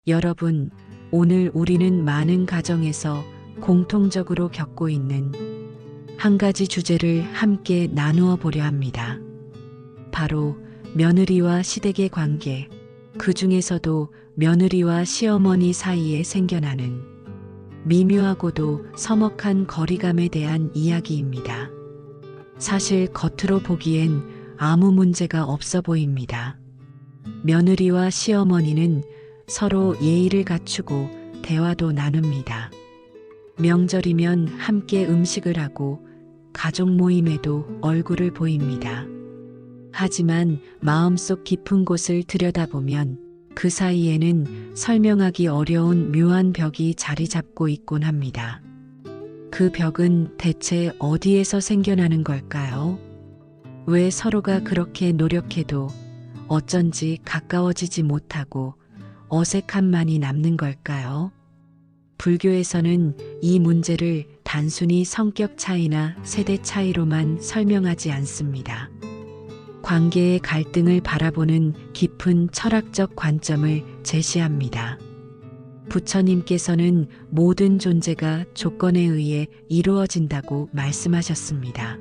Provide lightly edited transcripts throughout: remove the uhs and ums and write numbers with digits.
여러분, 오늘 우리는 많은 가정에서 공통적으로 겪고 있는 한 가지 주제를 함께 나누어 보려 합니다. 바로 며느리와 시댁의 관계, 그 중에서도 며느리와 시어머니 사이에 생겨나는 미묘하고도 서먹한 거리감에 대한 이야기입니다. 사실 겉으로 보기엔 아무 문제가 없어 보입니다. 며느리와 시어머니는 서로 예의를 갖추고 대화도 나눕니다. 명절이면 함께 음식을 하고 가족 모임에도 얼굴을 보입니다. 하지만 마음속 깊은 곳을 들여다보면 그 사이에는 설명하기 어려운 묘한 벽이 자리 잡고 있곤 합니다. 그 벽은 대체 어디에서 생겨나는 걸까요? 왜 서로가 그렇게 노력해도 어쩐지 가까워지지 못하고 어색함만이 남는 걸까요? 불교에서는 이 문제를 단순히 성격 차이나 세대 차이로만 설명하지 않습니다. 관계의 갈등을 바라보는 깊은 철학적 관점을 제시합니다. 부처님께서는 모든 존재가 조건에 의해 이루어진다고 말씀하셨습니다.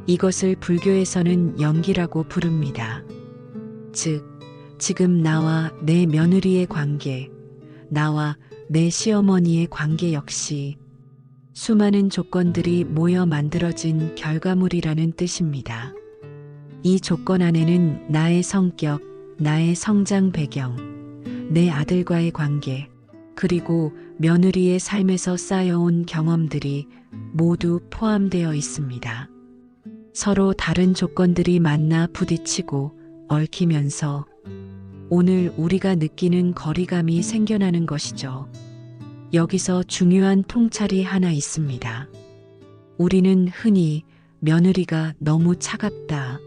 이것을 불교에서는 연기라고 부릅니다. 즉, 지금 나와 내 며느리의 관계, 나와 내 시어머니의 관계 역시 수많은 조건들이 모여 만들어진 결과물이라는 뜻입니다. 이 조건 안에는 나의 성격, 나의 성장 배경, 내 아들과의 관계, 그리고 며느리의 삶에서 쌓여온 경험들이 모두 포함되어 있습니다. 서로 다른 조건들이 만나 부딪히고 얽히면서 오늘 우리가 느끼는 거리감이 생겨나는 것이죠. 여기서 중요한 통찰이 하나 있습니다. 우리는 흔히 며느리가 너무 차갑다,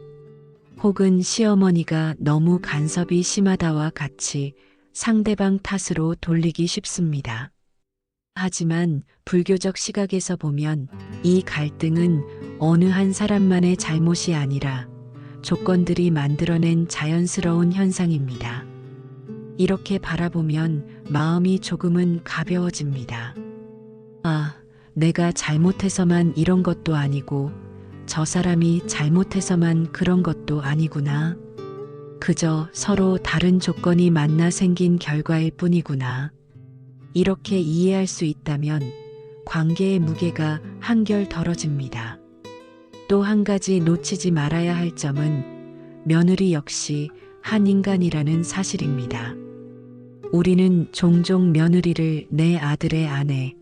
혹은 시어머니가 너무 간섭이 심하다와 같이 상대방 탓으로 돌리기 쉽습니다. 하지만 불교적 시각에서 보면 이 갈등은 어느 한 사람만의 잘못이 아니라 조건들이 만들어낸 자연스러운 현상입니다. 이렇게 바라보면 마음이 조금은 가벼워집니다. 아, 내가 잘못해서만 이런 것도 아니고 저 사람이 잘못해서만 그런 것도 아니구나. 그저 서로 다른 조건이 만나 생긴 결과일 뿐이구나. 이렇게 이해할 수 있다면 관계의 무게가 한결 덜어집니다. 또 한 가지 놓치지 말아야 할 점은 며느리 역시 한 인간이라는 사실입니다. 우리는 종종 며느리를 내 아들의 아내,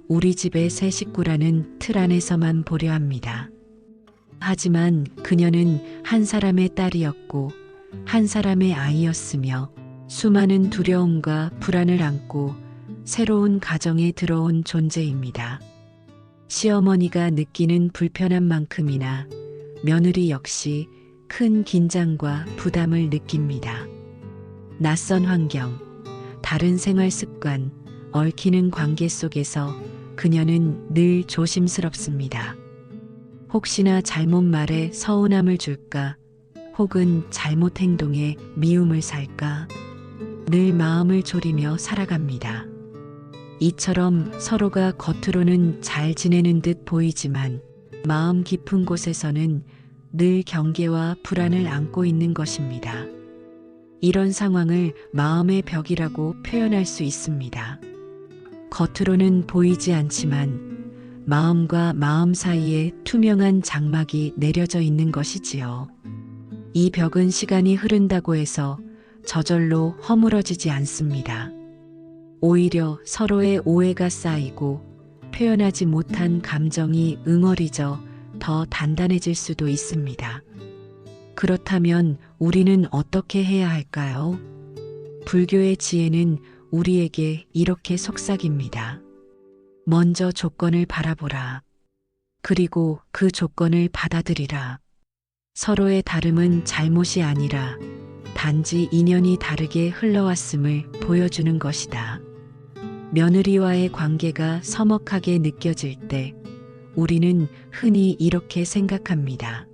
우리 집의 새 식구라는 틀 안에서만 보려 합니다. 하지만 그녀는 한 사람의 딸이었고 한 사람의 아이였으며 수많은 두려움과 불안을 안고 새로운 가정에 들어온 존재입니다. 시어머니가 느끼는 불편한 만큼이나 며느리 역시 큰 긴장과 부담을 느낍니다. 낯선 환경, 다른 생활 습관, 얽히는 관계 속에서 그녀는 늘 조심스럽습니다. 혹시나 잘못 말해 서운함을 줄까, 혹은 잘못 행동에 미움을 살까, 늘 마음을 졸이며 살아갑니다. 이처럼 서로가 겉으로는 잘 지내는 듯 보이지만 마음 깊은 곳에서는 늘 경계와 불안을 안고 있는 것입니다. 이런 상황을 마음의 벽이라고 표현할 수 있습니다. 겉으로는 보이지 않지만 마음과 마음 사이에 투명한 장막이 내려져 있는 것이지요. 이 벽은 시간이 흐른다고 해서 저절로 허물어지지 않습니다. 오히려 서로의 오해가 쌓이고 표현하지 못한 감정이 응어리져 더 단단해질 수도 있습니다. 그렇다면 우리는 어떻게 해야 할까요? 불교의 지혜는 우리에게 이렇게 속삭입니다. 먼저 조건을 바라보라. 그리고 그 조건을 받아들이라. 서로의 다름은 잘못이 아니라 단지 인연이 다르게 흘러왔음을 보여주는 것이다. 며느리와의 관계가 서먹하게 느껴질 때 우리는 흔히 이렇게 생각합니다.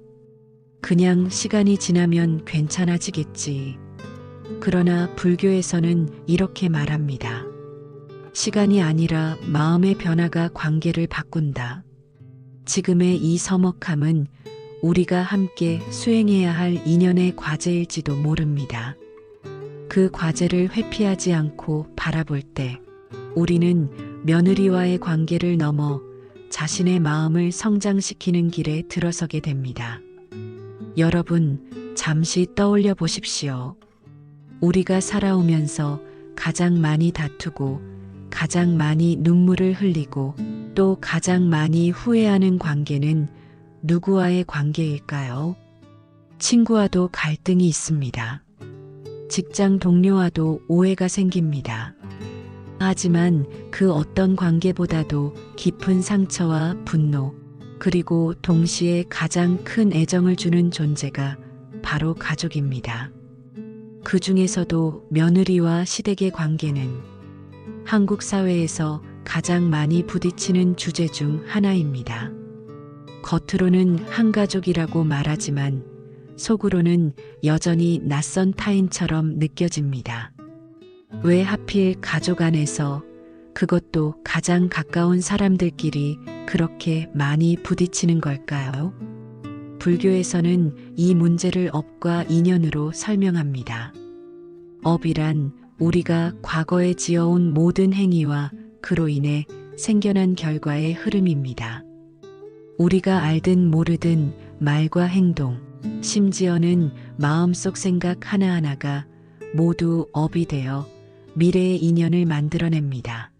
그냥 시간이 지나면 괜찮아지겠지. 그러나 불교에서는 이렇게 말합니다. 시간이 아니라 마음의 변화가 관계를 바꾼다. 지금의 이 서먹함은 우리가 함께 수행해야 할 인연의 과제일지도 모릅니다. 그 과제를 회피하지 않고 바라볼 때 우리는 며느리와의 관계를 넘어 자신의 마음을 성장시키는 길에 들어서게 됩니다. 여러분, 잠시 떠올려 보십시오. 우리가 살아오면서 가장 많이 다투고 가장 많이 눈물을 흘리고 또 가장 많이 후회하는 관계는 누구와의 관계일까요? 친구와도 갈등이 있습니다. 직장 동료와도 오해가 생깁니다. 하지만 그 어떤 관계보다도 깊은 상처와 분노, 그리고 동시에 가장 큰 애정을 주는 존재가 바로 가족입니다. 그 중에서도 며느리와 시댁의 관계는 한국 사회에서 가장 많이 부딪히는 주제 중 하나입니다. 겉으로는 한 가족이라고 말하지만 속으로는 여전히 낯선 타인처럼 느껴집니다. 왜 하필 가족 안에서, 그것도 가장 가까운 사람들끼리 그렇게 많이 부딪히는 걸까요? 불교에서는 이 문제를 업과 인연으로 설명합니다. 업이란 우리가 과거에 지어온 모든 행위와 그로 인해 생겨난 결과의 흐름입니다. 우리가 알든 모르든 말과 행동, 심지어는 마음속 생각 하나하나가 모두 업이 되어 미래의 인연을 만들어냅니다.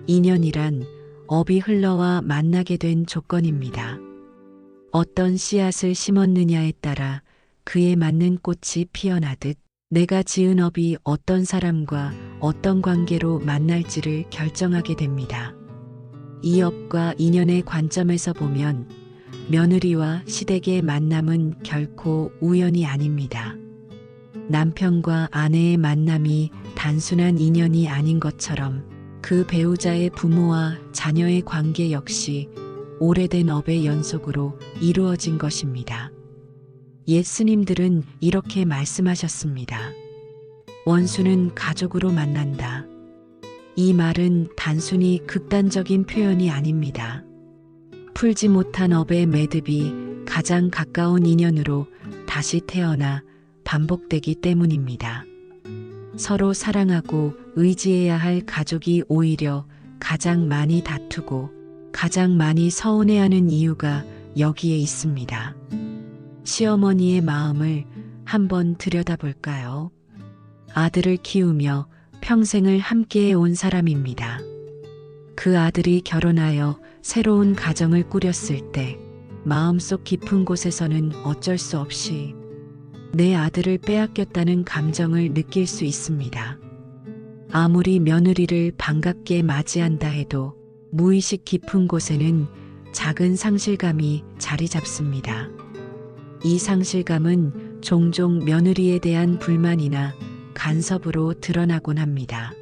인연이란 업이 흘러와 만나게 된 조건입니다. 어떤 씨앗을 심었느냐에 따라 그에 맞는 꽃이 피어나듯 내가 지은 업이 어떤 사람과 어떤 관계로 만날지를 결정하게 됩니다. 이 업과 인연의 관점에서 보면 며느리와 시댁의 만남은 결코 우연이 아닙니다. 남편과 아내의 만남이 단순한 인연이 아닌 것처럼 그 배우자의 부모와 자녀의 관계 역시 오래된 업의 연속으로 이루어진 것입니다. 옛 스님들은 이렇게 말씀하셨습니다. 원수는 가족으로 만난다. 이 말은 단순히 극단적인 표현이 아닙니다. 풀지 못한 업의 매듭이 가장 가까운 인연으로 다시 태어나 반복되기 때문입니다. 서로 사랑하고 의지해야 할 가족이 오히려 가장 많이 다투고 가장 많이 서운해하는 이유가 여기에 있습니다. 시어머니의 마음을 한번 들여다볼까요? 아들을 키우며 평생을 함께해 온 사람입니다. 그 아들이 결혼하여 새로운 가정을 꾸렸을 때 마음속 깊은 곳에서는 어쩔 수 없이 내 아들을 빼앗겼다는 감정을 느낄 수 있습니다. 아무리 며느리를 반갑게 맞이한다 해도 무의식 깊은 곳에는 작은 상실감이 자리 잡습니다. 이 상실감은 종종 며느리에 대한 불만이나 간섭으로 드러나곤 합니다.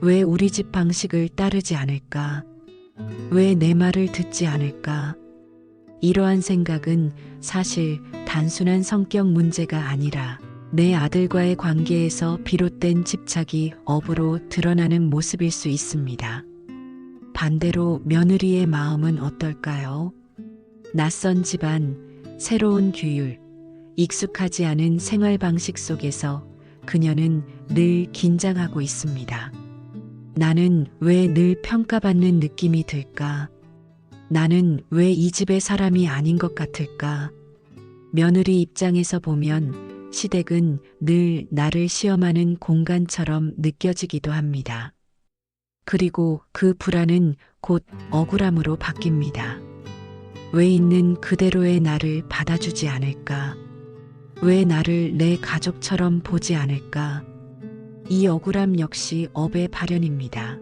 왜 우리 집 방식을 따르지 않을까? 왜 내 말을 듣지 않을까? 이러한 생각은 사실 단순한 성격 문제가 아니라 내 아들과의 관계에서 비롯된 집착이 업으로 드러나는 모습일 수 있습니다. 반대로 며느리의 마음은 어떨까요? 낯선 집안, 새로운 규율, 익숙하지 않은 생활 방식 속에서 그녀는 늘 긴장하고 있습니다. 나는 왜 늘 평가받는 느낌이 들까? 나는 왜 이 집의 사람이 아닌 것 같을까? 며느리 입장에서 보면 시댁은 늘 나를 시험하는 공간처럼 느껴지기도 합니다. 그리고 그 불안은 곧 억울함으로 바뀝니다. 왜 있는 그대로의 나를 받아주지 않을까? 왜 나를 내 가족처럼 보지 않을까? 이 억울함 역시 업의 발현입니다.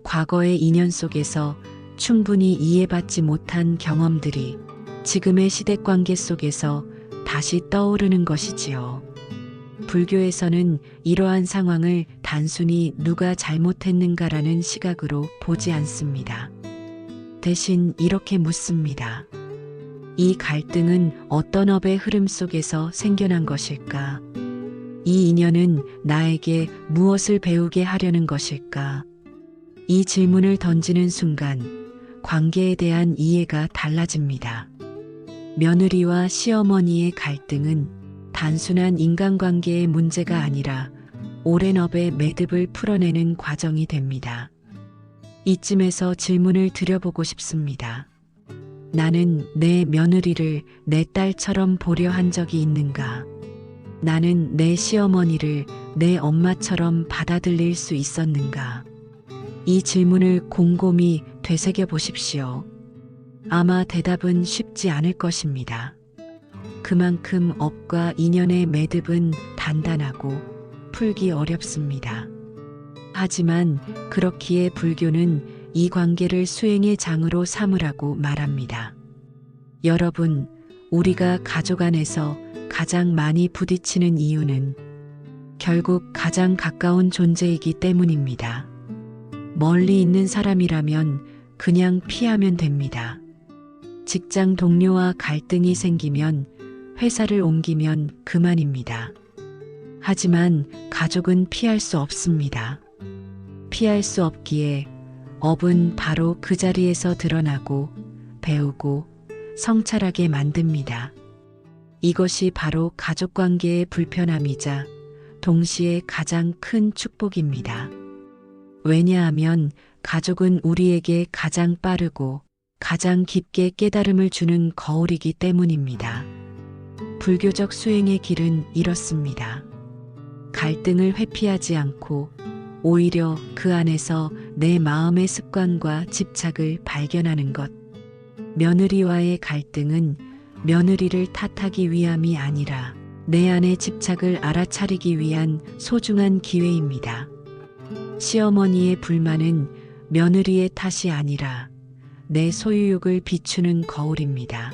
과거의 인연 속에서 충분히 이해받지 못한 경험들이 지금의 시댁 관계 속에서 다시 떠오르는 것이지요. 불교에서는 이러한 상황을 단순히 누가 잘못했는가라는 시각으로 보지 않습니다. 대신 이렇게 묻습니다. 이 갈등은 어떤 업의 흐름 속에서 생겨난 것일까? 이 인연은 나에게 무엇을 배우게 하려는 것일까? 이 질문을 던지는 순간 관계에 대한 이해가 달라집니다. 며느리와 시어머니의 갈등은 단순한 인간관계의 문제가 아니라 오랜 업의 매듭을 풀어내는 과정이 됩니다. 이쯤에서 질문을 드려보고 싶습니다. 나는 내 며느리를 내 딸처럼 보려 한 적이 있는가? 나는 내 시어머니를 내 엄마처럼 받아들일 수 있었는가? 이 질문을 곰곰이 되새겨 보십시오. 아마 대답은 쉽지 않을 것입니다. 그만큼 업과 인연의 매듭은 단단하고 풀기 어렵습니다. 하지만 그렇기에 불교는 이 관계를 수행의 장으로 삼으라고 말합니다. 여러분, 우리가 가족 안에서 가장 많이 부딪히는 이유는 결국 가장 가까운 존재이기 때문입니다. 멀리 있는 사람이라면 그냥 피하면 됩니다. 직장 동료와 갈등이 생기면 회사를 옮기면 그만입니다. 하지만 가족은 피할 수 없습니다. 피할 수 없기에 업은 바로 그 자리에서 드러나고 배우고 성찰하게 만듭니다. 이것이 바로 가족관계의 불편함이자 동시에 가장 큰 축복입니다. 왜냐하면 가족은 우리에게 가장 빠르고 가장 깊게 깨달음을 주는 거울이기 때문입니다. 불교적 수행의 길은 이렇습니다. 갈등을 회피하지 않고 오히려 그 안에서 내 마음의 습관과 집착을 발견하는 것. 며느리와의 갈등은 며느리를 탓하기 위함이 아니라 내 안의 집착을 알아차리기 위한 소중한 기회입니다. 시어머니의 불만은 며느리의 탓이 아니라 내 소유욕을 비추는 거울입니다.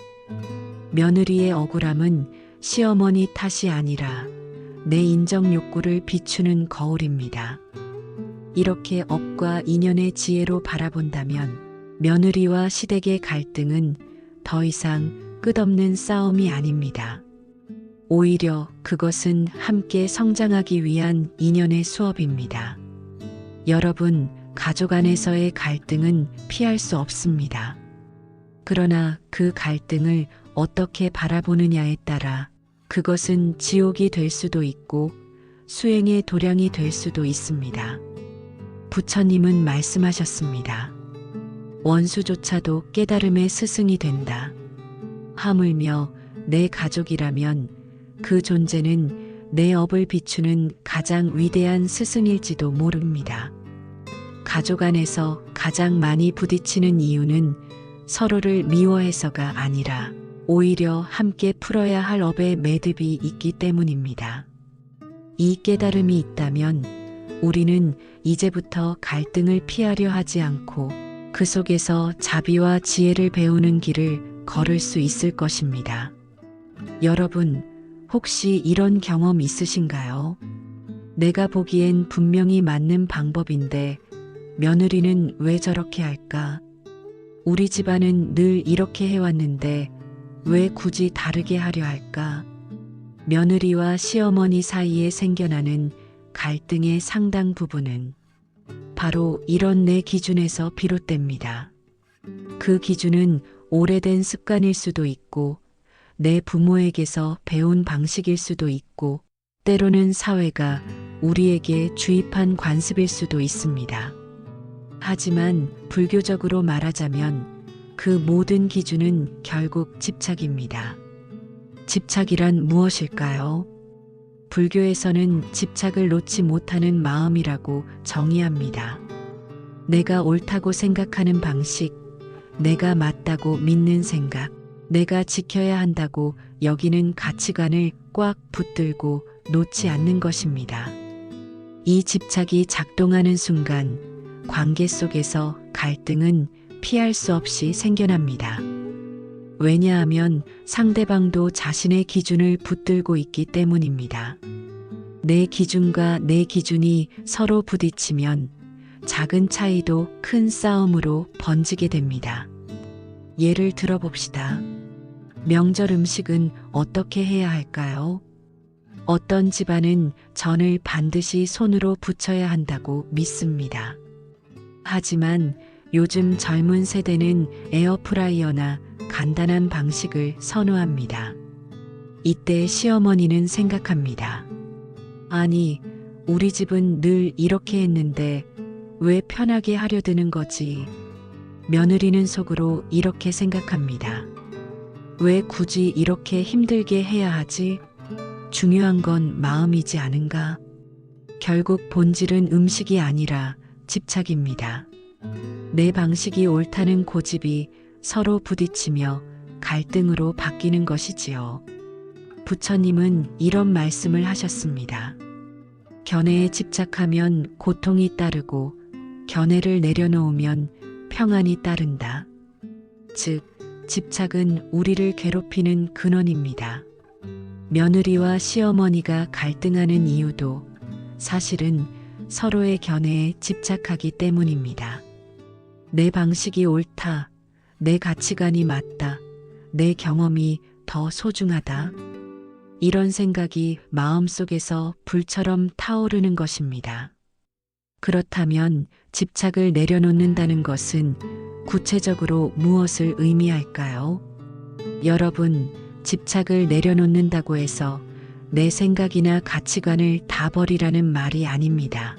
며느리의 억울함은 시어머니 탓이 아니라 내 인정 욕구를 비추는 거울입니다. 이렇게 업과 인연의 지혜로 바라본다면 며느리와 시댁의 갈등은 더 이상 끝없는 싸움이 아닙니다. 오히려 그것은 함께 성장하기 위한 인연의 수업입니다. 여러분, 가족 안에서의 갈등은 피할 수 없습니다. 그러나 그 갈등을 어떻게 바라보느냐에 따라 그것은 지옥이 될 수도 있고 수행의 도량이 될 수도 있습니다. 부처님은 말씀하셨습니다. 원수조차도 깨달음의 스승이 된다. 하물며 내 가족이라면 그 존재는 내 업을 비추는 가장 위대한 스승일지도 모릅니다. 가족 안에서 가장 많이 부딪히는 이유는 서로를 미워해서가 아니라 오히려 함께 풀어야 할 업의 매듭이 있기 때문입니다. 이 깨달음이 있다면 우리는 이제부터 갈등을 피하려 하지 않고 그 속에서 자비와 지혜를 배우는 길을 걸을 수 있을 것입니다. 여러분, 혹시 이런 경험 있으신가요? 내가 보기엔 분명히 맞는 방법인데 며느리는 왜 저렇게 할까? 우리 집안은 늘 이렇게 해왔는데 왜 굳이 다르게 하려 할까? 며느리와 시어머니 사이에 생겨나는 갈등의 상당 부분은 바로 이런 내 기준에서 비롯됩니다. 그 기준은 오래된 습관일 수도 있고 내 부모에게서 배운 방식일 수도 있고 때로는 사회가 우리에게 주입한 관습일 수도 있습니다. 하지만 불교적으로 말하자면 그 모든 기준은 결국 집착입니다. 집착이란 무엇일까요? 불교에서는 집착을 놓지 못하는 마음이라고 정의합니다. 내가 옳다고 생각하는 방식, 내가 맞다고 믿는 생각, 내가 지켜야 한다고 여기는 가치관을 꽉 붙들고 놓지 않는 것입니다. 이 집착이 작동하는 순간 관계 속에서 갈등은 피할 수 없이 생겨납니다. 왜냐하면 상대방도 자신의 기준을 붙들고 있기 때문입니다. 내 기준과 내 기준이 서로 부딪히면 작은 차이도 큰 싸움으로 번지게 됩니다. 예를 들어봅시다. 명절 음식은 어떻게 해야 할까요? 어떤 집안은 전을 반드시 손으로 부쳐야 한다고 믿습니다. 하지만 요즘 젊은 세대는 에어프라이어나 간단한 방식을 선호합니다. 이때 시어머니는 생각합니다. 아니, 우리 집은 늘 이렇게 했는데 왜 편하게 하려 드는 거지? 며느리는 속으로 이렇게 생각합니다. 왜 굳이 이렇게 힘들게 해야 하지? 중요한 건 마음이지 않은가? 결국 본질은 음식이 아니라 집착입니다. 내 방식이 옳다는 고집이 서로 부딪히며 갈등으로 바뀌는 것이지요. 부처님은 이런 말씀을 하셨습니다. 견해에 집착하면 고통이 따르고 견해를 내려놓으면 평안이 따른다. 즉, 집착은 우리를 괴롭히는 근원입니다. 며느리와 시어머니가 갈등하는 이유도 사실은 서로의 견해에 집착하기 때문입니다. 내 방식이 옳다, 내 가치관이 맞다, 내 경험이 더 소중하다. 이런 생각이 마음속에서 불처럼 타오르는 것입니다. 그렇다면 집착을 내려놓는다는 것은 구체적으로 무엇을 의미할까요? 여러분, 집착을 내려놓는다고 해서 내 생각이나 가치관을 다 버리라는 말이 아닙니다.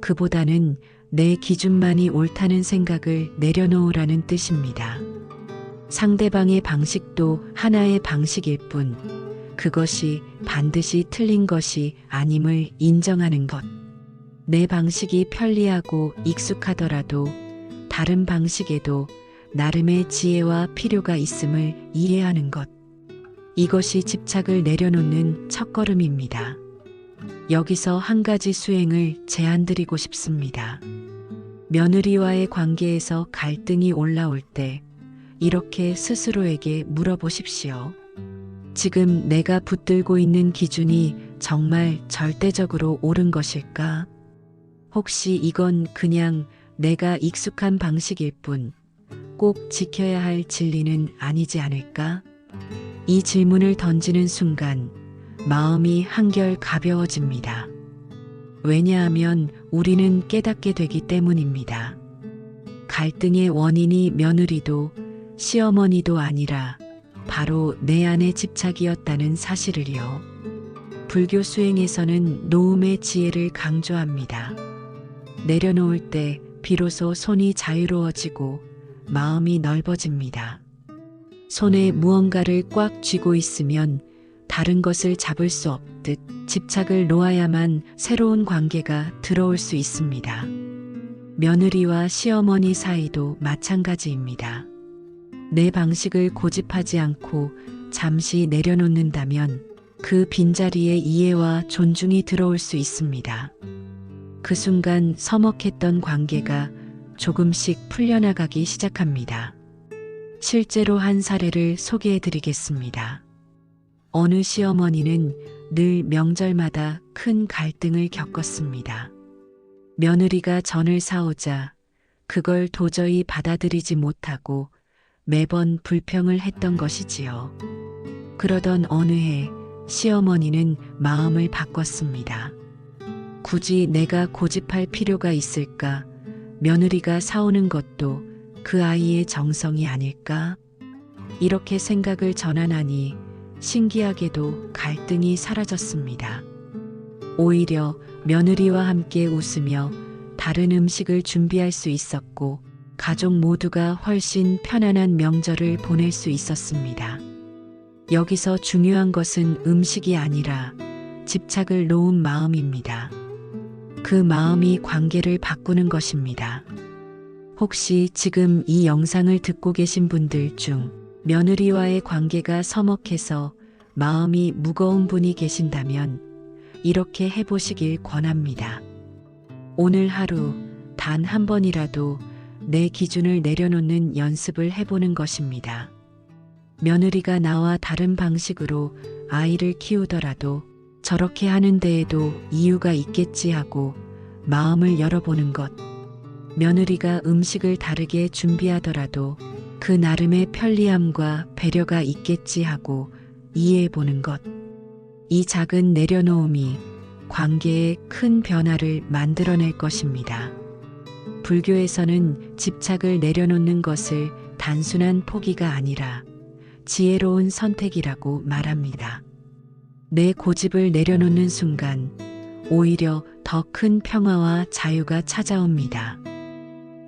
그보다는 내 기준만이 옳다는 생각을 내려놓으라는 뜻입니다. 상대방의 방식도 하나의 방식일 뿐, 그것이 반드시 틀린 것이 아님을 인정하는 것. 내 방식이 편리하고 익숙하더라도 다른 방식에도 나름의 지혜와 필요가 있음을 이해하는 것. 이것이 집착을 내려놓는 첫걸음입니다. 여기서 한 가지 수행을 제안드리고 싶습니다. 며느리와의 관계에서 갈등이 올라올 때 이렇게 스스로에게 물어보십시오. 지금 내가 붙들고 있는 기준이 정말 절대적으로 옳은 것일까? 혹시 이건 그냥 내가 익숙한 방식일 뿐 꼭 지켜야 할 진리는 아니지 않을까? 이 질문을 던지는 순간 마음이 한결 가벼워집니다. 왜냐하면 우리는 깨닫게 되기 때문입니다. 갈등의 원인이 며느리도 시어머니도 아니라 바로 내 안의 집착이었다는 사실을요. 불교 수행에서는 노음의 지혜를 강조합니다. 내려놓을 때 비로소 손이 자유로워지고 마음이 넓어집니다. 손에 무언가를 꽉 쥐고 있으면 다른 것을 잡을 수 없듯 집착을 놓아야만 새로운 관계가 들어올 수 있습니다. 며느리와 시어머니 사이도 마찬가지입니다. 내 방식을 고집하지 않고 잠시 내려놓는다면 그 빈자리에 이해와 존중이 들어올 수 있습니다. 그 순간 서먹했던 관계가 조금씩 풀려나가기 시작합니다. 실제로 한 사례를 소개해 드리겠습니다. 어느 시어머니는 늘 명절마다 큰 갈등을 겪었습니다. 며느리가 전을 사오자 그걸 도저히 받아들이지 못하고 매번 불평을 했던 것이지요. 그러던 어느 해 시어머니는 마음을 바꿨습니다. 굳이 내가 고집할 필요가 있을까? 며느리가 사오는 것도 그 아이의 정성이 아닐까? 이렇게 생각을 전환하니 신기하게도 갈등이 사라졌습니다. 오히려 며느리와 함께 웃으며 다른 음식을 준비할 수 있었고 가족 모두가 훨씬 편안한 명절을 보낼 수 있었습니다. 여기서 중요한 것은 음식이 아니라 집착을 놓은 마음입니다. 그 마음이 관계를 바꾸는 것입니다. 혹시 지금 이 영상을 듣고 계신 분들 중 며느리와의 관계가 서먹해서 마음이 무거운 분이 계신다면 이렇게 해보시길 권합니다. 오늘 하루 단 한 번이라도 내 기준을 내려놓는 연습을 해보는 것입니다. 며느리가 나와 다른 방식으로 아이를 키우더라도 저렇게 하는 데에도 이유가 있겠지 하고 마음을 열어보는 것. 며느리가 음식을 다르게 준비하더라도 그 나름의 편리함과 배려가 있겠지 하고 이해해보는 것. 이 작은 내려놓음이 관계에 큰 변화를 만들어낼 것입니다. 불교에서는 집착을 내려놓는 것을 단순한 포기가 아니라 지혜로운 선택이라고 말합니다. 내 고집을 내려놓는 순간 오히려 더 큰 평화와 자유가 찾아옵니다.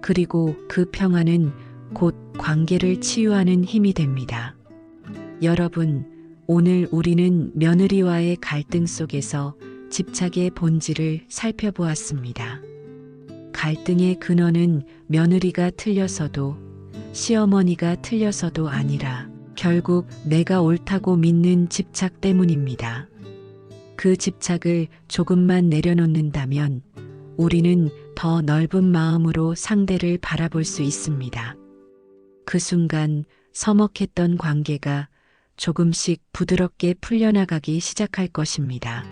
그리고 그 평화는 곧 관계를 치유하는 힘이 됩니다. 여러분, 오늘 우리는 며느리와의 갈등 속에서 집착의 본질을 살펴보았습니다. 갈등의 근원은 며느리가 틀려서도 시어머니가 틀려서도 아니라 결국 내가 옳다고 믿는 집착 때문입니다. 그 집착을 조금만 내려놓는다면 우리는 더 넓은 마음으로 상대를 바라볼 수 있습니다. 그 순간 서먹했던 관계가 조금씩 부드럽게 풀려나가기 시작할 것입니다.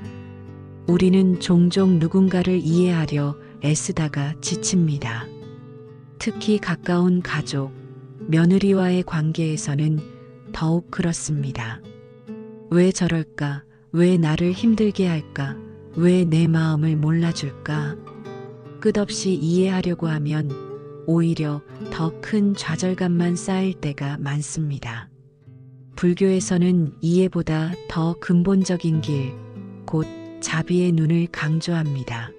우리는 종종 누군가를 이해하려 애쓰다가 지칩니다. 특히 가까운 가족, 며느리와의 관계에서는 더욱 그렇습니다. 왜 저럴까? 왜 나를 힘들게 할까? 왜 내 마음을 몰라줄까? 끝없이 이해하려고 하면 오히려 더 큰 좌절감만 쌓일 때가 많습니다. 불교에서는 이해보다 더 근본적인 길, 곧 자비의 눈을 강조합니다.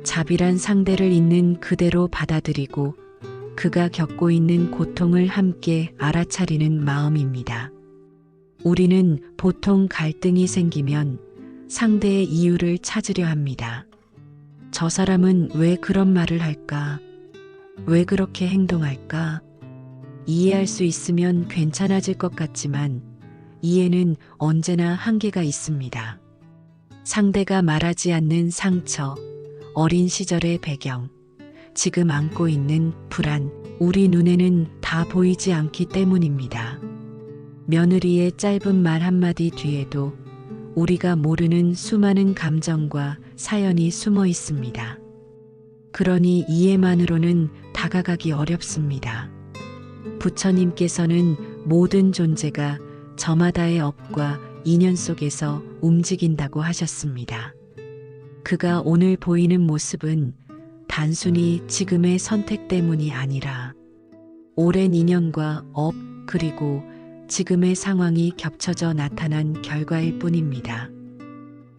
자비란 상대를 있는 그대로 받아들이고 그가 겪고 있는 고통을 함께 알아차리는 마음입니다. 우리는 보통 갈등이 생기면 상대의 이유를 찾으려 합니다. 저 사람은 왜 그런 말을 할까? 왜 그렇게 행동할까? 이해할 수 있으면 괜찮아질 것 같지만 이해는 언제나 한계가 있습니다. 상대가 말하지 않는 상처, 어린 시절의 배경, 지금 안고 있는 불안, 우리 눈에는 다 보이지 않기 때문입니다. 며느리의 짧은 말 한마디 뒤에도 우리가 모르는 수많은 감정과 사연이 숨어 있습니다. 그러니 이해만으로는 다가가기 어렵습니다. 부처님께서는 모든 존재가 저마다의 업과 인연 속에서 움직인다고 하셨습니다. 그가 오늘 보이는 모습은 단순히 지금의 선택 때문이 아니라 오랜 인연과 업 그리고 지금의 상황이 겹쳐져 나타난 결과일 뿐입니다.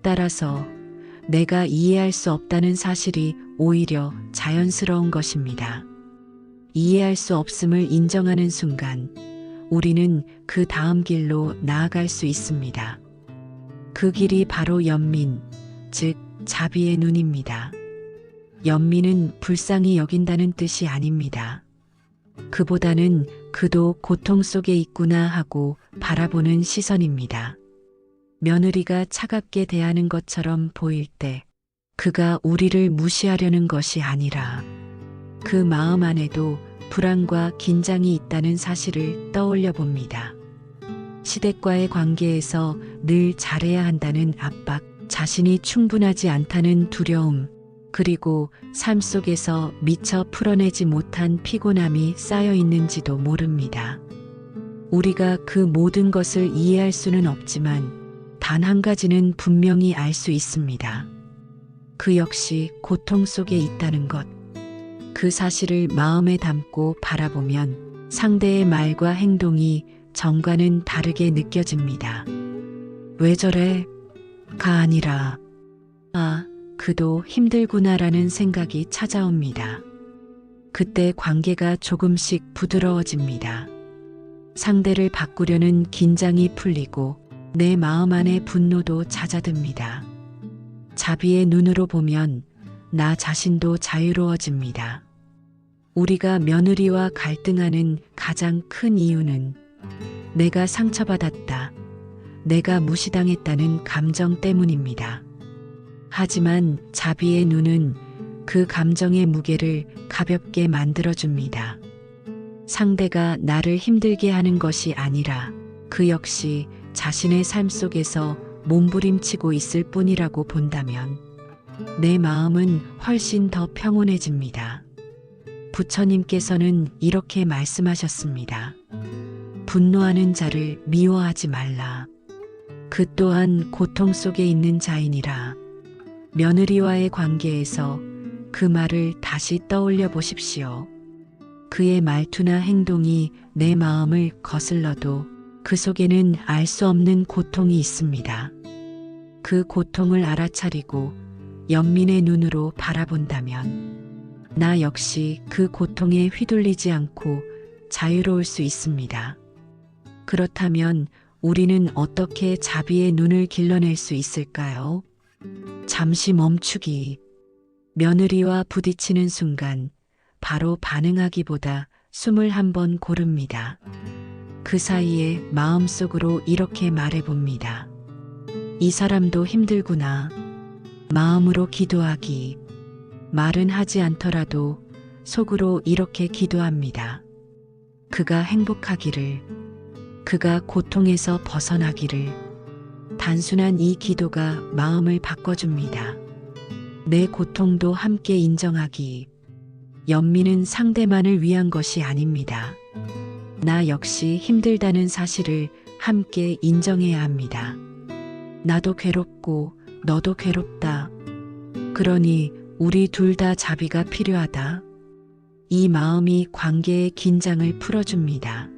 따라서 내가 이해할 수 없다는 사실이 오히려 자연스러운 것입니다. 이해할 수 없음을 인정하는 순간 우리는 그 다음 길로 나아갈 수 있습니다. 그 길이 바로 연민, 즉 자비의 눈입니다. 연민은 불쌍히 여긴다는 뜻이 아닙니다. 그보다는 그도 고통 속에 있구나 하고 바라보는 시선입니다. 며느리가 차갑게 대하는 것처럼 보일 때 그가 우리를 무시하려는 것이 아니라 그 마음 안에도 불안과 긴장이 있다는 사실을 떠올려 봅니다. 시댁과의 관계에서 늘 잘해야 한다는 압박, 자신이 충분하지 않다는 두려움, 그리고 삶 속에서 미처 풀어내지 못한 피곤함이 쌓여 있는지도 모릅니다. 우리가 그 모든 것을 이해할 수는 없지만 단 한 가지는 분명히 알 수 있습니다. 그 역시 고통 속에 있다는 것. 그 사실을 마음에 담고 바라보면 상대의 말과 행동이 전과는 다르게 느껴집니다. 왜 저래? 가 아니라 아, 그도 힘들구나라는 생각이 찾아옵니다. 그때 관계가 조금씩 부드러워집니다. 상대를 바꾸려는 긴장이 풀리고 내 마음 안의 분노도 잦아듭니다. 자비의 눈으로 보면 나 자신도 자유로워집니다. 우리가 며느리와 갈등하는 가장 큰 이유는 내가 상처받았다, 내가 무시당했다는 감정 때문입니다. 하지만 자비의 눈은 그 감정의 무게를 가볍게 만들어줍니다. 상대가 나를 힘들게 하는 것이 아니라 그 역시 자신의 삶 속에서 몸부림치고 있을 뿐이라고 본다면 내 마음은 훨씬 더 평온해집니다. 부처님께서는 이렇게 말씀하셨습니다. 분노하는 자를 미워하지 말라. 그 또한 고통 속에 있는 자이니라. 며느리와의 관계에서 그 말을 다시 떠올려 보십시오. 그의 말투나 행동이 내 마음을 거슬러도 그 속에는 알 수 없는 고통이 있습니다. 그 고통을 알아차리고 연민의 눈으로 바라본다면 나 역시 그 고통에 휘둘리지 않고 자유로울 수 있습니다. 그렇다면 우리는 어떻게 자비의 눈을 길러낼 수 있을까요? 잠시 멈추기. 며느리와 부딪히는 순간 바로 반응하기보다 숨을 한번 고릅니다. 그 사이에 마음속으로 이렇게 말해봅니다. 이 사람도 힘들구나. 마음으로 기도하기. 말은 하지 않더라도 속으로 이렇게 기도합니다. 그가 행복하기를, 그가 고통에서 벗어나기를. 단순한 이 기도가 마음을 바꿔줍니다. 내 고통도 함께 인정하기. 연민은 상대만을 위한 것이 아닙니다. 나 역시 힘들다는 사실을 함께 인정해야 합니다. 나도 괴롭고 너도 괴롭다. 그러니 우리 둘 다 자비가 필요하다. 이 마음이 관계의 긴장을 풀어줍니다.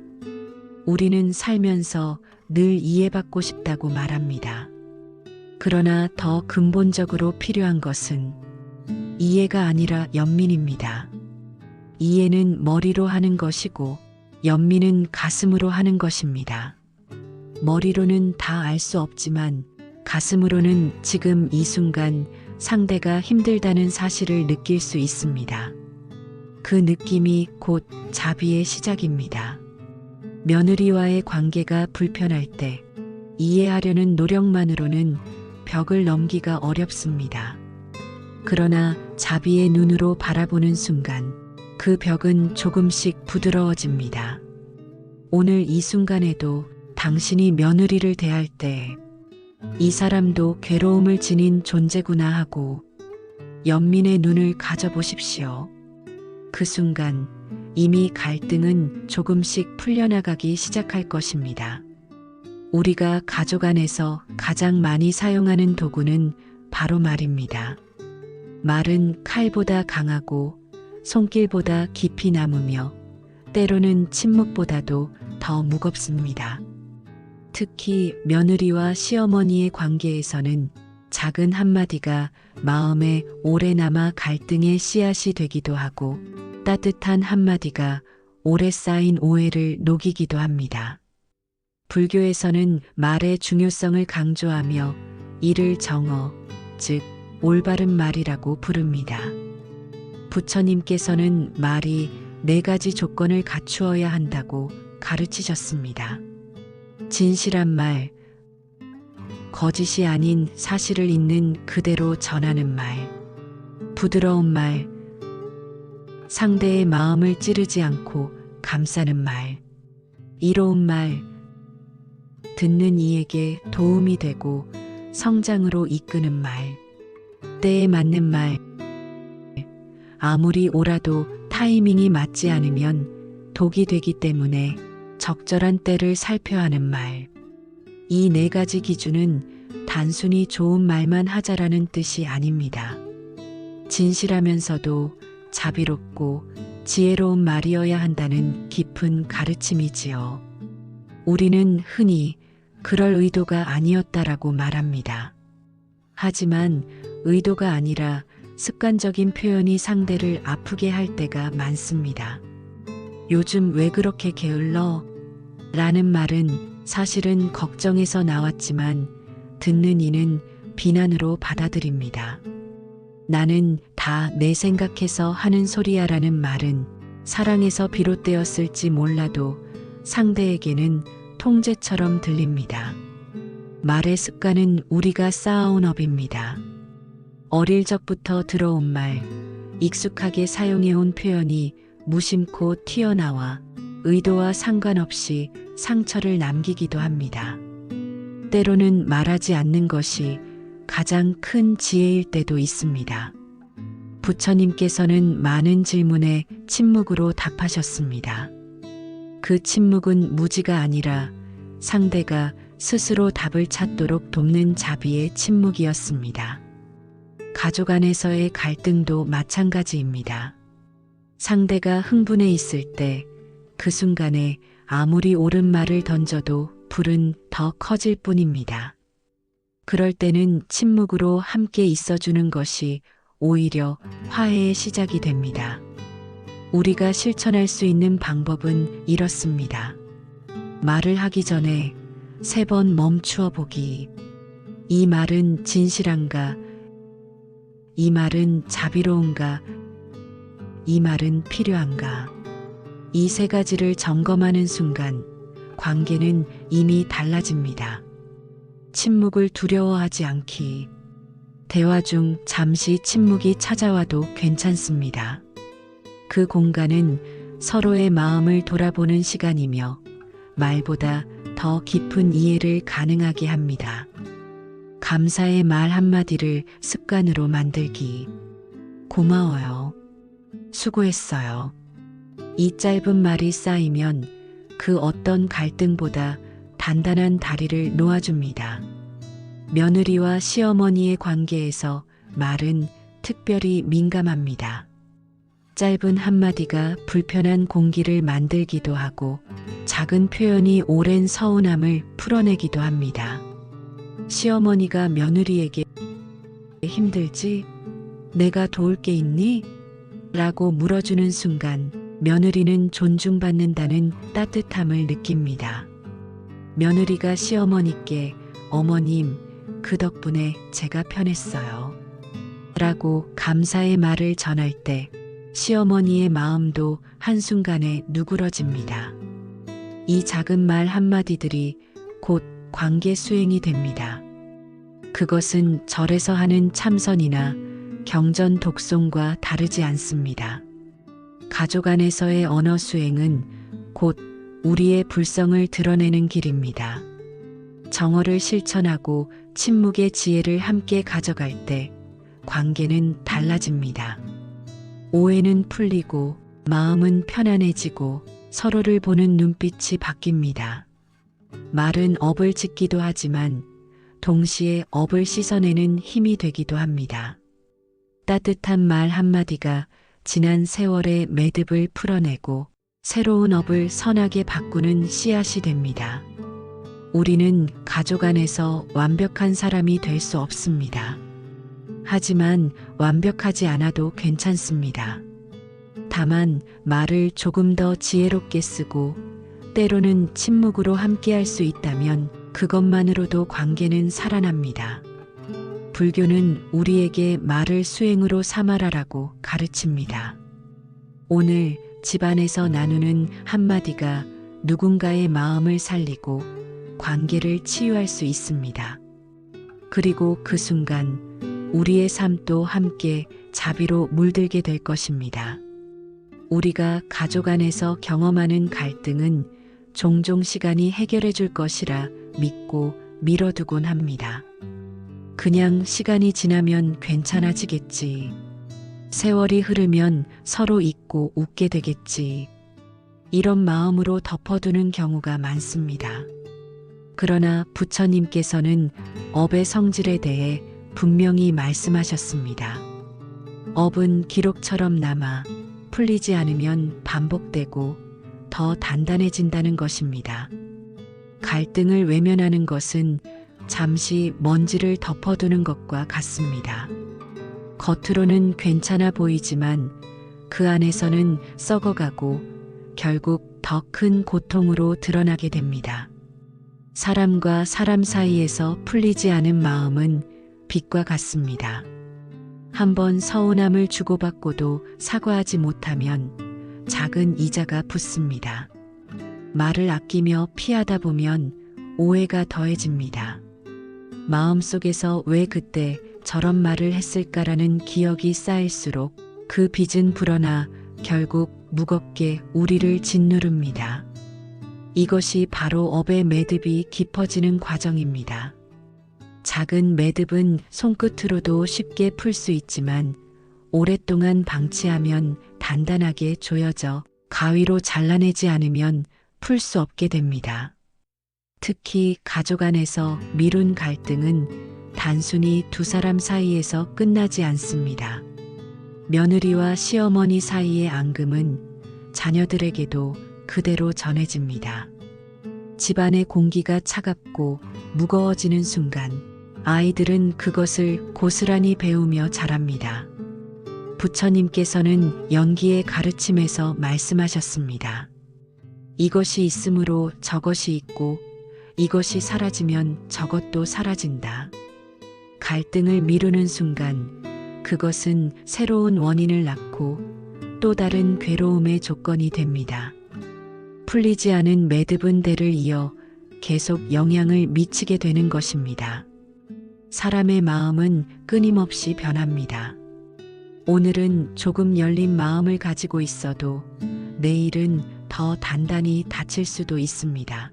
우리는 살면서 늘 이해받고 싶다고 말합니다. 그러나 더 근본적으로 필요한 것은 이해가 아니라 연민입니다. 이해는 머리로 하는 것이고 연민은 가슴으로 하는 것입니다. 머리로는 다 알 수 없지만 가슴으로는 지금 이 순간 상대가 힘들다는 사실을 느낄 수 있습니다. 그 느낌이 곧 자비의 시작입니다. 며느리와의 관계가 불편할 때 이해하려는 노력만으로는 벽을 넘기가 어렵습니다. 그러나 자비의 눈으로 바라보는 순간 그 벽은 조금씩 부드러워집니다. 오늘 이 순간에도 당신이 며느리를 대할 때 이 사람도 괴로움을 지닌 존재구나 하고 연민의 눈을 가져보십시오. 그 순간 이미 갈등은 조금씩 풀려나가기 시작할 것입니다. 우리가 가족 안에서 가장 많이 사용하는 도구는 바로 말입니다. 말은 칼보다 강하고 손길보다 깊이 남으며 때로는 침묵보다도 더 무겁습니다. 특히 며느리와 시어머니의 관계에서는 작은 한마디가 마음에 오래 남아 갈등의 씨앗이 되기도 하고 따뜻한 한마디가 오래 쌓인 오해를 녹이기도 합니다. 불교에서는 말의 중요성을 강조하며 이를 정어, 즉 올바른 말이라고 부릅니다. 부처님께서는 말이 4가지 조건을 갖추어야 한다고 가르치셨습니다. 진실한 말, 거짓이 아닌 사실을 있는 그대로 전하는 말, 부드러운 말, 상대의 마음을 찌르지 않고 감싸는 말, 이로운 말, 듣는 이에게 도움이 되고 성장으로 이끄는 말, 때에 맞는 말, 아무리 옳아도 타이밍이 맞지 않으면 독이 되기 때문에 적절한 때를 살펴야 하는 말. 이 4가지 기준은 단순히 좋은 말만 하자라는 뜻이 아닙니다. 진실하면서도 자비롭고 지혜로운 말이어야 한다는 깊은 가르침이지요. 우리는 흔히 그럴 의도가 아니었다라고 말합니다. 하지만 의도가 아니라 습관적인 표현이 상대를 아프게 할 때가 많습니다. 요즘 왜 그렇게 게을러? 라는 말은 사실은 걱정에서 나왔지만 듣는 이는 비난으로 받아들입니다. 나는 다 내 생각해서 하는 소리야 라는 말은 사랑에서 비롯되었을지 몰라도 상대에게는 통제처럼 들립니다. 말의 습관은 우리가 쌓아온 업입니다. 어릴 적부터 들어온 말, 익숙하게 사용해온 표현이 무심코 튀어나와 의도와 상관없이 상처를 남기기도 합니다. 때로는 말하지 않는 것이 가장 큰 지혜일 때도 있습니다. 부처님께서는 많은 질문에 침묵으로 답하셨습니다. 그 침묵은 무지가 아니라 상대가 스스로 답을 찾도록 돕는 자비의 침묵이었습니다. 가족 안에서의 갈등도 마찬가지입니다. 상대가 흥분해 있을 때 그 순간에 아무리 옳은 말을 던져도 불은 더 커질 뿐입니다. 그럴 때는 침묵으로 함께 있어주는 것이 오히려 화해의 시작이 됩니다. 우리가 실천할 수 있는 방법은 이렇습니다. 말을 하기 전에 3번 멈추어 보기. 이 말은 진실한가? 이 말은 자비로운가? 이 말은 필요한가? 이 3가지를 점검하는 순간 관계는 이미 달라집니다. 침묵을 두려워하지 않기. 대화 중 잠시 침묵이 찾아와도 괜찮습니다. 그 공간은 서로의 마음을 돌아보는 시간이며 말보다 더 깊은 이해를 가능하게 합니다. 감사의 말 한마디를 습관으로 만들기. 고마워요. 수고했어요. 이 짧은 말이 쌓이면 그 어떤 갈등보다 단단한 다리를 놓아줍니다. 며느리와 시어머니의 관계에서 말은 특별히 민감합니다. 짧은 한마디가 불편한 공기를 만들기도 하고 작은 표현이 오랜 서운함을 풀어내기도 합니다. 시어머니가 며느리에게 힘들지? 내가 도울 게 있니? 라고 물어주는 순간 며느리는 존중받는다는 따뜻함을 느낍니다. 며느리가 시어머니께 어머님, 그 덕분에 제가 편했어요. 라고 감사의 말을 전할 때 시어머니의 마음도 한순간에 누그러집니다. 이 작은 말 한마디들이 곧 관계 수행이 됩니다. 그것은 절에서 하는 참선이나 경전 독송과 다르지 않습니다. 가족 안에서의 언어 수행은 곧 우리의 불성을 드러내는 길입니다. 정어를 실천하고 침묵의 지혜를 함께 가져갈 때 관계는 달라집니다. 오해는 풀리고 마음은 편안해지고 서로를 보는 눈빛이 바뀝니다. 말은 업을 짓기도 하지만 동시에 업을 씻어내는 힘이 되기도 합니다. 따뜻한 말 한마디가 지난 세월의 매듭을 풀어내고 새로운 업을 선하게 바꾸는 씨앗이 됩니다. 우리는 가족 안에서 완벽한 사람이 될 수 없습니다. 하지만 완벽하지 않아도 괜찮습니다. 다만 말을 조금 더 지혜롭게 쓰고 때로는 침묵으로 함께할 수 있다면 그것만으로도 관계는 살아납니다. 불교는 우리에게 말을 수행으로 삼아라라고 가르칩니다. 오늘 집안에서 나누는 한마디가 누군가의 마음을 살리고 관계를 치유할 수 있습니다. 그리고 그 순간 우리의 삶도 함께 자비로 물들게 될 것입니다. 우리가 가족 안에서 경험하는 갈등은 종종 시간이 해결해 줄 것이라 믿고 미뤄두곤 합니다. 그냥 시간이 지나면 괜찮아지겠지. 세월이 흐르면 서로 잊고 웃게 되겠지. 이런 마음으로 덮어두는 경우가 많습니다. 그러나 부처님께서는 업의 성질에 대해 분명히 말씀하셨습니다. 업은 기록처럼 남아 풀리지 않으면 반복되고 더 단단해진다는 것입니다. 갈등을 외면하는 것은 잠시 먼지를 덮어두는 것과 같습니다. 겉으로는 괜찮아 보이지만 그 안에서는 썩어가고 결국 더 큰 고통으로 드러나게 됩니다. 사람과 사람 사이에서 풀리지 않은 마음은 빛과 같습니다. 한번 서운함을 주고받고도 사과하지 못하면 작은 이자가 붙습니다. 말을 아끼며 피하다 보면 오해가 더해집니다. 마음속에서 왜 그때 저런 말을 했을까라는 기억이 쌓일수록 그 빚은 불어나 결국 무겁게 우리를 짓누릅니다. 이것이 바로 업의 매듭이 깊어지는 과정입니다. 작은 매듭은 손끝으로도 쉽게 풀 수 있지만 오랫동안 방치하면 단단하게 조여져 가위로 잘라내지 않으면 풀 수 없게 됩니다. 특히 가족 안에서 미룬 갈등은 단순히 두 사람 사이에서 끝나지 않습니다. 며느리와 시어머니 사이의 앙금은 자녀들에게도 그대로 전해집니다. 집안의 공기가 차갑고 무거워지는 순간 아이들은 그것을 고스란히 배우며 자랍니다. 부처님께서는 연기의 가르침에서 말씀하셨습니다. 이것이 있으므로 저것이 있고 이것이 사라지면 저것도 사라진다. 갈등을 미루는 순간 그것은 새로운 원인을 낳고 또 다른 괴로움의 조건이 됩니다. 풀리지 않은 매듭은 대를 이어 계속 영향을 미치게 되는 것입니다. 사람의 마음은 끊임없이 변합니다. 오늘은 조금 열린 마음을 가지고 있어도 내일은 더 단단히 닫힐 수도 있습니다.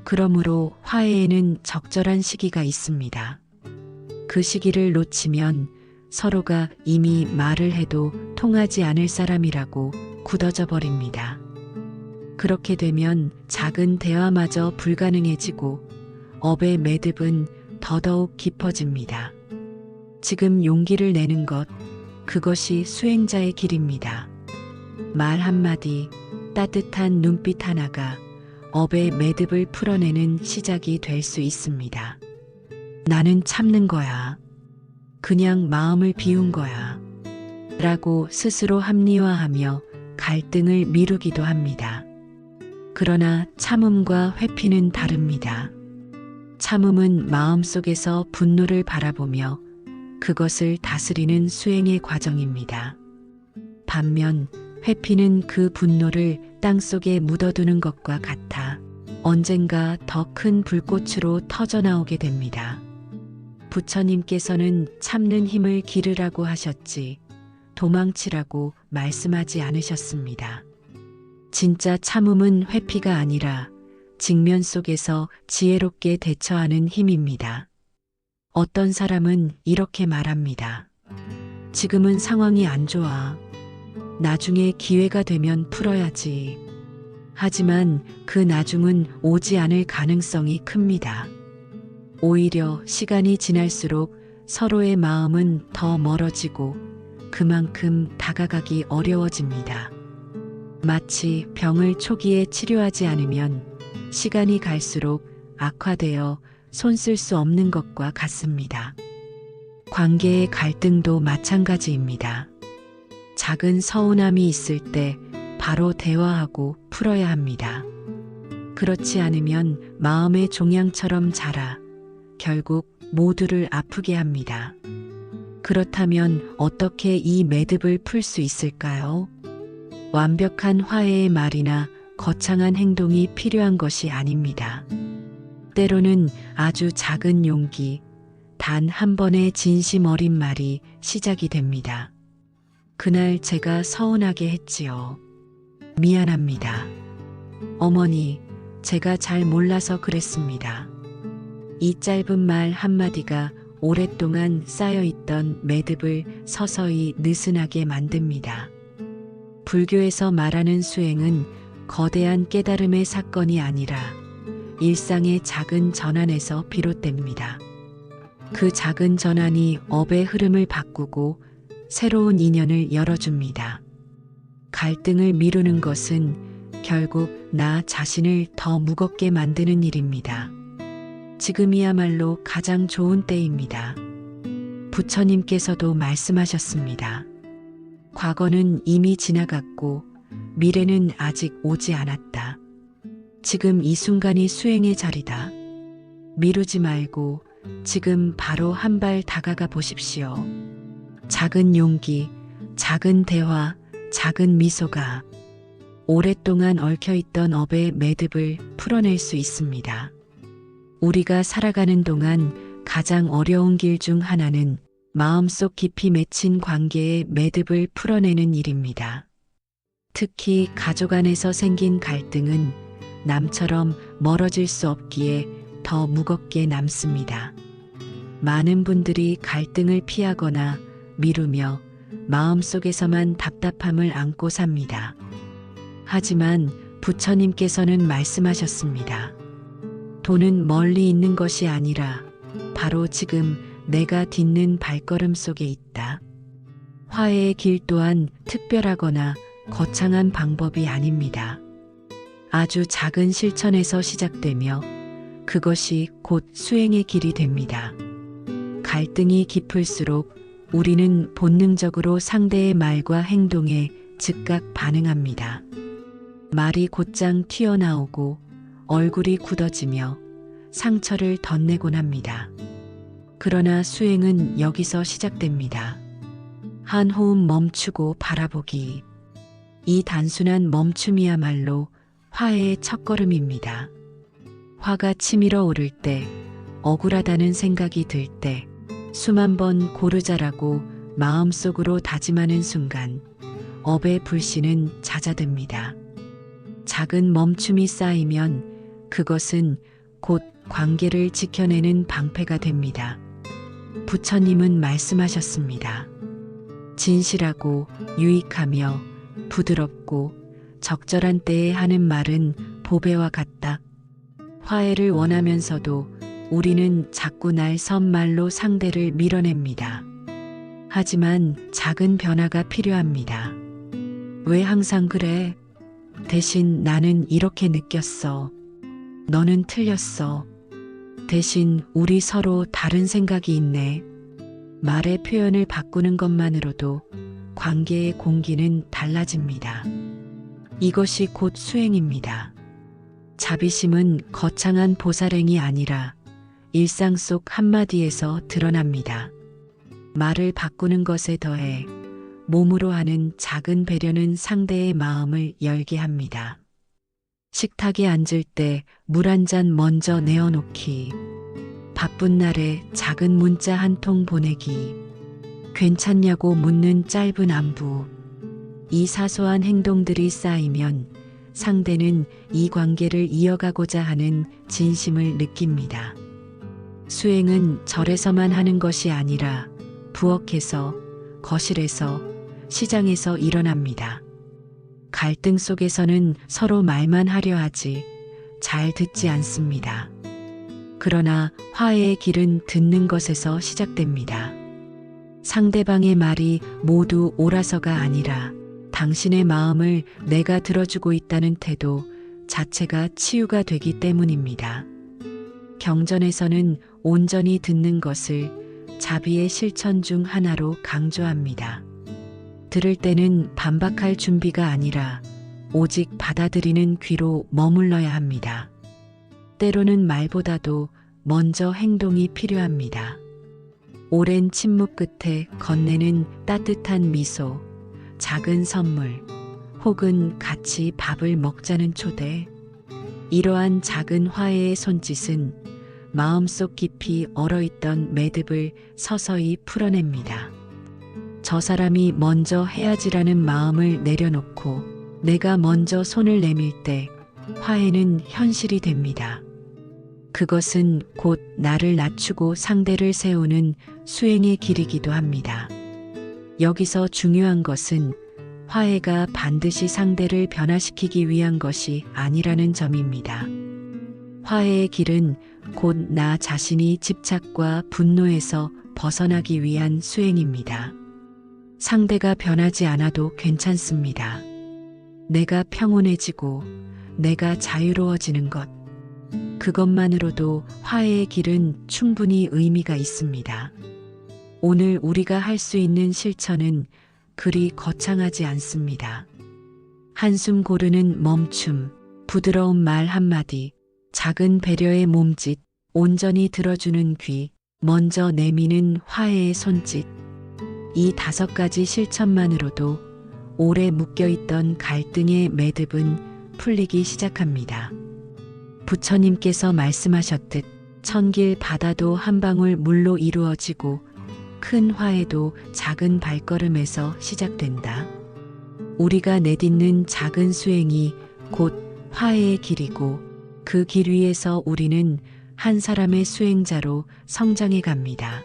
그러므로 화해에는 적절한 시기가 있습니다. 그 시기를 놓치면 서로가 이미 말을 해도 통하지 않을 사람이라고 굳어져 버립니다. 그렇게 되면 작은 대화마저 불가능해지고 업의 매듭은 더더욱 깊어집니다. 지금 용기를 내는 것, 그것이 수행자의 길입니다. 말 한마디, 따뜻한 눈빛 하나가 업의 매듭을 풀어내는 시작이 될 수 있습니다. 나는 참는 거야. 그냥 마음을 비운 거야. 라고 스스로 합리화하며 갈등을 미루기도 합니다. 그러나 참음과 회피는 다릅니다. 참음은 마음속에서 분노를 바라보며 그것을 다스리는 수행의 과정입니다. 반면 회피는 그 분노를 땅속에 묻어두는 것과 같아 언젠가 더 큰 불꽃으로 터져나오게 됩니다. 부처님께서는 참는 힘을 기르라고 하셨지 도망치라고 말씀하지 않으셨습니다. 진짜 참음은 회피가 아니라 직면 속에서 지혜롭게 대처하는 힘입니다. 어떤 사람은 이렇게 말합니다. 지금은 상황이 안 좋아. 나중에 기회가 되면 풀어야지. 하지만 그 나중은 오지 않을 가능성이 큽니다. 오히려 시간이 지날수록 서로의 마음은 더 멀어지고 그만큼 다가가기 어려워집니다. 마치 병을 초기에 치료하지 않으면 시간이 갈수록 악화되어 손 쓸 수 없는 것과 같습니다. 관계의 갈등도 마찬가지입니다. 작은 서운함이 있을 때 바로 대화하고 풀어야 합니다. 그렇지 않으면 마음의 종양처럼 자라 결국 모두를 아프게 합니다. 그렇다면 어떻게 이 매듭을 풀 수 있을까요? 완벽한 화해의 말이나 거창한 행동이 필요한 것이 아닙니다. 때로는 아주 작은 용기, 단 한 번의 진심 어린 말이 시작이 됩니다. 그날 제가 서운하게 했지요. 미안합니다. 어머니, 제가 잘 몰라서 그랬습니다. 이 짧은 말 한마디가 오랫동안 쌓여있던 매듭을 서서히 느슨하게 만듭니다. 불교에서 말하는 수행은 거대한 깨달음의 사건이 아니라 일상의 작은 전환에서 비롯됩니다. 그 작은 전환이 업의 흐름을 바꾸고 새로운 인연을 열어줍니다. 갈등을 미루는 것은 결국 나 자신을 더 무겁게 만드는 일입니다. 지금이야말로 가장 좋은 때입니다. 부처님께서도 말씀하셨습니다. 과거는 이미 지나갔고 미래는 아직 오지 않았다. 지금 이 순간이 수행의 자리다. 미루지 말고 지금 바로 한 발 다가가 보십시오. 작은 용기, 작은 대화, 작은 미소가 오랫동안 얽혀있던 업의 매듭을 풀어낼 수 있습니다. 우리가 살아가는 동안 가장 어려운 길 중 하나는 마음속 깊이 맺힌 관계의 매듭을 풀어내는 일입니다. 특히 가족 안에서 생긴 갈등은 남처럼 멀어질 수 없기에 더 무겁게 남습니다. 많은 분들이 갈등을 피하거나 미루며 마음속에서만 답답함을 안고 삽니다. 하지만 부처님께서는 말씀하셨습니다. 돈은 멀리 있는 것이 아니라 바로 지금 내가 딛는 발걸음 속에 있다. 화해의 길 또한 특별하거나 거창한 방법이 아닙니다. 아주 작은 실천에서 시작되며 그것이 곧 수행의 길이 됩니다. 갈등이 깊을수록 우리는 본능적으로 상대의 말과 행동에 즉각 반응합니다. 말이 곧장 튀어나오고 얼굴이 굳어지며 상처를 덧내곤 합니다. 그러나 수행은 여기서 시작됩니다. 한 호흡 멈추고 바라보기. 이 단순한 멈춤이야말로 화해의 첫걸음입니다. 화가 치밀어 오를 때, 억울하다는 생각이 들 때, 수만 번 고르자라고 마음속으로 다짐하는 순간, 업의 불씨는 잦아듭니다. 작은 멈춤이 쌓이면 그것은 곧 관계를 지켜내는 방패가 됩니다. 부처님은 말씀하셨습니다. 진실하고 유익하며 부드럽고 적절한 때에 하는 말은 보배와 같다. 화해를 원하면서도 우리는 자꾸 날선말로 상대를 밀어냅니다. 하지만 작은 변화가 필요합니다. 왜 항상 그래? 대신 나는 이렇게 느꼈어. 너는 틀렸어. 대신 우리 서로 다른 생각이 있네. 말의 표현을 바꾸는 것만으로도 관계의 공기는 달라집니다. 이것이 곧 수행입니다. 자비심은 거창한 보살행이 아니라 일상 속 한마디에서 드러납니다. 말을 바꾸는 것에 더해 몸으로 하는 작은 배려는 상대의 마음을 열게 합니다. 식탁에 앉을 때 물 한 잔 먼저 내어놓기. 바쁜 날에 작은 문자 한 통 보내기. 괜찮냐고 묻는 짧은 안부. 이 사소한 행동들이 쌓이면 상대는 이 관계를 이어가고자 하는 진심을 느낍니다. 수행은 절에서만 하는 것이 아니라 부엌에서, 거실에서, 시장에서 일어납니다. 갈등 속에서는 서로 말만 하려 하지 잘 듣지 않습니다. 그러나 화해의 길은 듣는 것에서 시작됩니다. 상대방의 말이 모두 옳아서가 아니라 당신의 마음을 내가 들어주고 있다는 태도 자체가 치유가 되기 때문입니다. 경전에서는 온전히 듣는 것을 자비의 실천 중 하나로 강조합니다. 들을 때는 반박할 준비가 아니라 오직 받아들이는 귀로 머물러야 합니다. 때로는 말보다도 먼저 행동이 필요합니다. 오랜 침묵 끝에 건네는 따뜻한 미소, 작은 선물, 혹은 같이 밥을 먹자는 초대. 이러한 작은 화해의 손짓은 마음속 깊이 얼어있던 매듭을 서서히 풀어냅니다. 저 사람이 먼저 해야지라는 마음을 내려놓고 내가 먼저 손을 내밀 때 화해는 현실이 됩니다. 그것은 곧 나를 낮추고 상대를 세우는 수행의 길이기도 합니다. 여기서 중요한 것은 화해가 반드시 상대를 변화시키기 위한 것이 아니라는 점입니다. 화해의 길은 곧 나 자신이 집착과 분노에서 벗어나기 위한 수행입니다. 상대가 변하지 않아도 괜찮습니다. 내가 평온해지고 내가 자유로워지는 것, 그것만으로도 화해의 길은 충분히 의미가 있습니다. 오늘 우리가 할 수 있는 실천은 그리 거창하지 않습니다. 한숨 고르는 멈춤, 부드러운 말 한마디, 작은 배려의 몸짓, 온전히 들어주는 귀, 먼저 내미는 화해의 손짓. 이 5가지 실천만으로도 오래 묶여있던 갈등의 매듭은 풀리기 시작합니다. 부처님께서 말씀하셨듯 천길 바다도 한 방울 물로 이루어지고 큰 화해도 작은 발걸음에서 시작된다. 우리가 내딛는 작은 수행이 곧 화해의 길이고 그 길 위에서 우리는 한 사람의 수행자로 성장해 갑니다.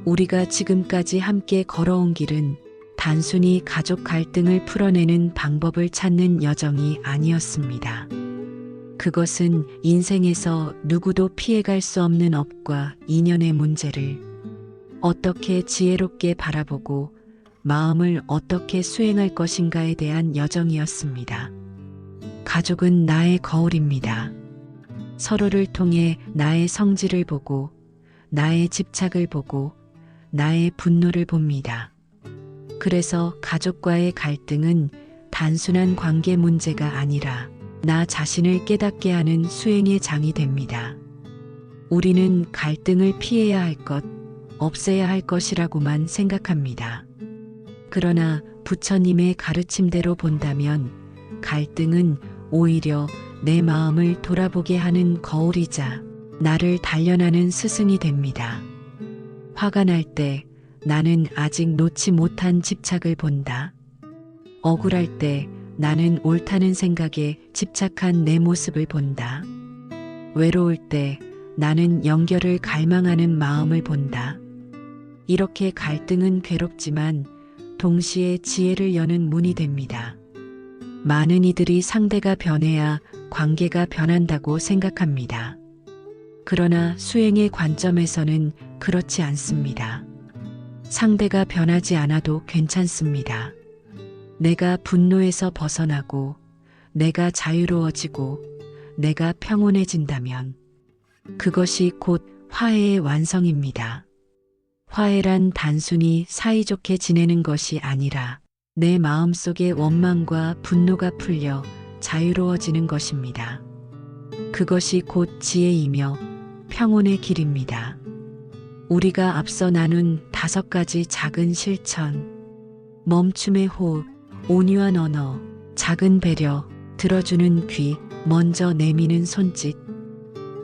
우리가 지금까지 함께 걸어온 길은 단순히 가족 갈등을 풀어내는 방법을 찾는 여정이 아니었습니다. 그것은 인생에서 누구도 피해갈 수 없는 업과 인연의 문제를 어떻게 지혜롭게 바라보고 마음을 어떻게 수행할 것인가에 대한 여정이었습니다. 가족은 나의 거울입니다. 서로를 통해 나의 성질을 보고 나의 집착을 보고 나의 분노를 봅니다. 그래서 가족과의 갈등은 단순한 관계 문제가 아니라 나 자신을 깨닫게 하는 수행의 장이 됩니다. 우리는 갈등을 피해야 할 것, 없애야 할 것이라고만 생각합니다. 그러나 부처님의 가르침대로 본다면 갈등은 오히려 내 마음을 돌아보게 하는 거울이자 나를 단련하는 스승이 됩니다. 화가 날 때 나는 아직 놓지 못한 집착을 본다. 억울할 때 나는 옳다는 생각에 집착한 내 모습을 본다. 외로울 때 나는 연결을 갈망하는 마음을 본다. 이렇게 갈등은 괴롭지만 동시에 지혜를 여는 문이 됩니다. 많은 이들이 상대가 변해야 관계가 변한다고 생각합니다. 그러나 수행의 관점에서는 그렇지 않습니다. 상대가 변하지 않아도 괜찮습니다. 내가 분노에서 벗어나고 내가 자유로워지고 내가 평온해진다면 그것이 곧 화해의 완성입니다. 화해란 단순히 사이좋게 지내는 것이 아니라 내 마음속의 원망과 분노가 풀려 자유로워지는 것입니다. 그것이 곧 지혜이며 평온의 길입니다. 우리가 앞서 나눈 5가지 작은 실천, 멈춤의 호흡, 온유한 언어, 작은 배려, 들어주는 귀, 먼저 내미는 손짓.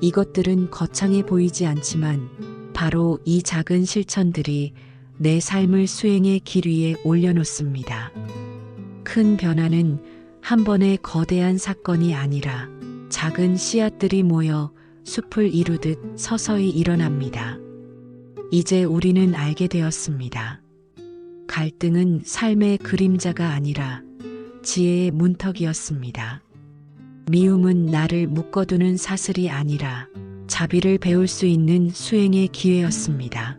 이것들은 거창해 보이지 않지만 바로 이 작은 실천들이 내 삶을 수행의 길 위에 올려놓습니다. 큰 변화는 한 번의 거대한 사건이 아니라 작은 씨앗들이 모여 숲을 이루듯 서서히 일어납니다. 이제 우리는 알게 되었습니다. 갈등은 삶의 그림자가 아니라 지혜의 문턱이었습니다. 미움은 나를 묶어두는 사슬이 아니라 자비를 배울 수 있는 수행의 기회였습니다.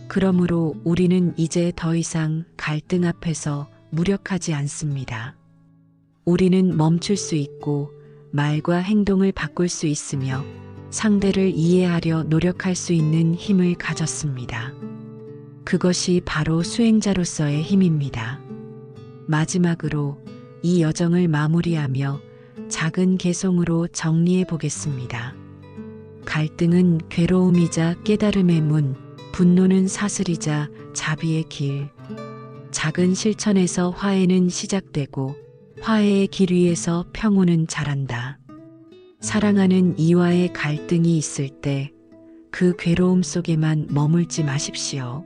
그러므로 우리는 이제 더 이상 갈등 앞에서 무력하지 않습니다. 우리는 멈출 수 있고 말과 행동을 바꿀 수 있으며 상대를 이해하려 노력할 수 있는 힘을 가졌습니다. 그것이 바로 수행자로서의 힘입니다. 마지막으로 이 여정을 마무리하며 작은 개송으로 정리해 보겠습니다. 갈등은 괴로움이자 깨달음의 문, 분노는 사슬이자 자비의 길. 작은 실천에서 화해는 시작되고 화해의 길 위에서 평온은 자란다. 사랑하는 이와의 갈등이 있을 때 그 괴로움 속에만 머물지 마십시오.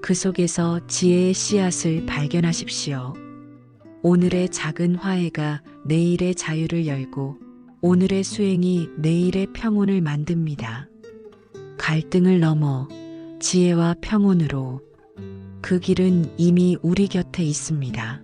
그 속에서 지혜의 씨앗을 발견하십시오. 오늘의 작은 화해가 내일의 자유를 열고 오늘의 수행이 내일의 평온을 만듭니다. 갈등을 넘어 지혜와 평온으로 그 길은 이미 우리 곁에 있습니다.